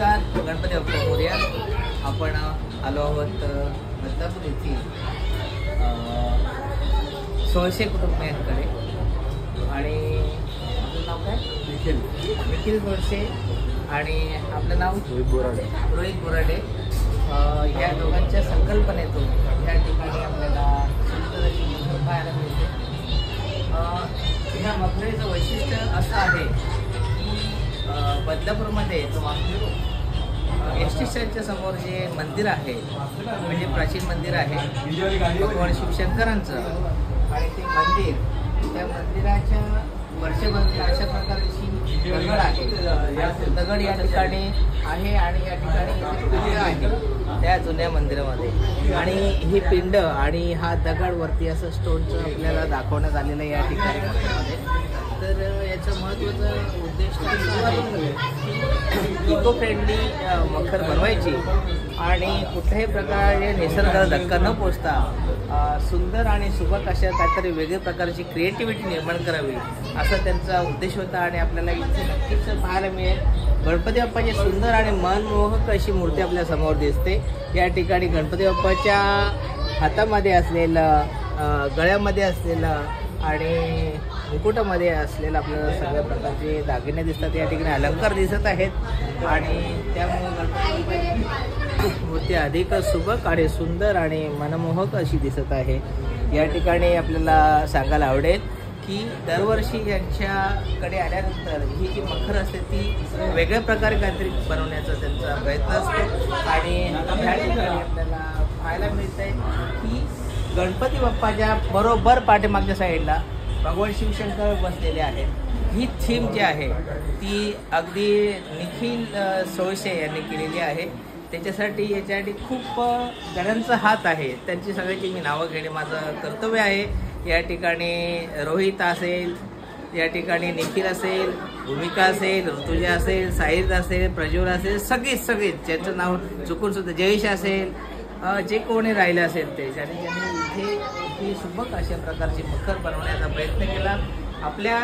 नमस्कार, गणपती बाप्पा मोरया. आपण आलो आहोत बदलापूर येथील 1600 कुटुंबियांकडे आणि आपलं नाव काय? निखिल गोडसे आणि आपलं नाव रोहित बोराडे. ह्या दोघांच्या संकल्पनेतून ह्या ठिकाणी आपल्याला सुंदर अशी मखर पाहायला मिळते. ह्या मखरेचं वैशिष्ट्य असं आहे की बदलापूरमध्ये एस टी स्टँडच्या समोर जे मंदिर आहे म्हणजे प्राचीन मंदिर आहे भगवान शिवशंकरांचं आणि ते मंदिर त्या मंदिराच्या वर्षभर अशा प्रकारची दगड आहे. दगड या ठिकाणी आहे आणि या ठिकाणी पिंड आहे त्या जुन्या मंदिरामध्ये आणि ही पिंड आणि हा दगड वरती असं स्टोनचं आपल्याला दाखवण्यात आलेलं या ठिकाणी मंदिरामध्ये. तर याचं महत्त्वाचा उद्देश इको फ्रेंडली मखर बनवायची आणि कुठल्याही प्रकारे निसर्गाला धक्का न पोचता सुंदर आणि सुबक अशा काहीतरी वेगळ्या प्रकारची क्रिएटिव्हिटी निर्माण करावी असा त्यांचा उद्देश होता. आणि आपल्याला इथे नक्कीच पाहायला मिळेल गणपती बाप्पाची सुंदर आणि मनमोहक अशी मूर्ती आपल्या समोर दिसते. या ठिकाणी गणपती बाप्पाच्या हातामध्ये असलेलं गळ्यामध्ये असलेलं आणि मुकुटामध्ये असलेलं आपल्याला सगळ्या प्रकारचे दागिने दिसतात. या ठिकाणी अलंकार दिसत आहेत आणि त्यामुळे गणपती मूर्ती अधिक सुबक आणि सुंदर आणि मनमोहक अशी दिसत आहे. या ठिकाणी आपल्याला सांगायला आवडेल की दरवर्षी यांच्याकडे आल्यानंतर ही जी मखर असते ती वेगळ्या प्रकारे काहीतरी बनवण्याचा त्यांचा प्रयत्न असतो. आणि ह्या ठिकाणी आपल्याला पाहायला मिळत आहे की गणपती बाप्पाच्या बरोबर पाठीमागच्या साईडला भगवान शिवशंकर बसलेले आहेत. ही थीम जी आहे ती अगदी निखिल सोळशे यांनी केलेली आहे. त्याच्यासाठी याच्यासाठी खूप जणांचा हात आहे. त्यांची सगळ्यांची मी नावं घेणे माझं कर्तव्य आहे. या ठिकाणी रोहित असेल, या ठिकाणी निखिल असेल, भूमिका असेल, ऋतुजा असेल, साहिद असेल, प्रज्वल असेल, सगळेच ज्यांचं नाव चुकून सुद्धा जयेश असेल, जे कोणी राहिले असेल ते आणि ज्यांनी इथे ही सुबक अशा प्रकारची मखर बनवण्याचा प्रयत्न केला. आपल्या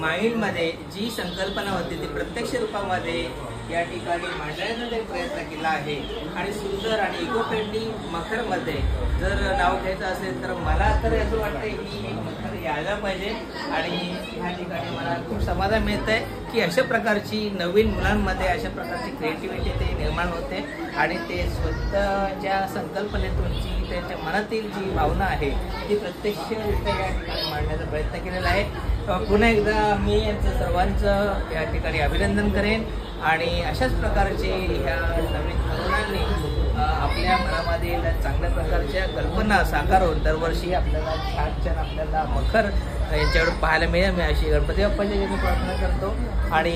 माइंडमध्ये जी संकल्पना होती ती प्रत्यक्ष रूपामध्ये या ठिकाणी मांडण्याचा प्रयत्न केला आहे. आणि सुंदर आणि इको फ्रेंडली मखरमध्ये जर नाव घ्यायचं असेल तर मला तर असं वाटतं की एक मखर यायला पाहिजे. आणि ह्या ठिकाणी मला खूप समाधान मिळत आहे की अशा प्रकारची नवीन मुलांमध्ये अशा प्रकारची क्रिएटिव्हिटी ते निर्माण होते आणि ते स्वतःच्या संकल्पनेतून जी त्यांच्या मनातील जी भावना आहे ती प्रत्यक्षरित्या या ठिकाणी मांडण्याचा प्रयत्न केलेला आहे. पुन्हा एकदा मी यांचं सर्वांचं या ठिकाणी अभिनंदन करेन. आणि अशाच प्रकारचे ह्या नवीन तरुणांनी आपल्या मनामधील चांगल्या प्रकारच्या कल्पना साकारून दरवर्षी आपल्याला छान आपल्याला मखर यांच्याकडून पाहायला मिळेल मी अशी गणपती बाप्पाची मी प्रार्थना करतो. आणि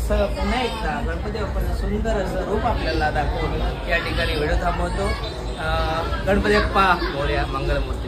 पुन्हा एकदा गणपती बाप्पाचं सुंदर असं रूप आपल्याला दाखवून या ठिकाणी व्हिडिओ थांबवतो. गणपती बाप्पा मोरया, मंगलमूर्ती.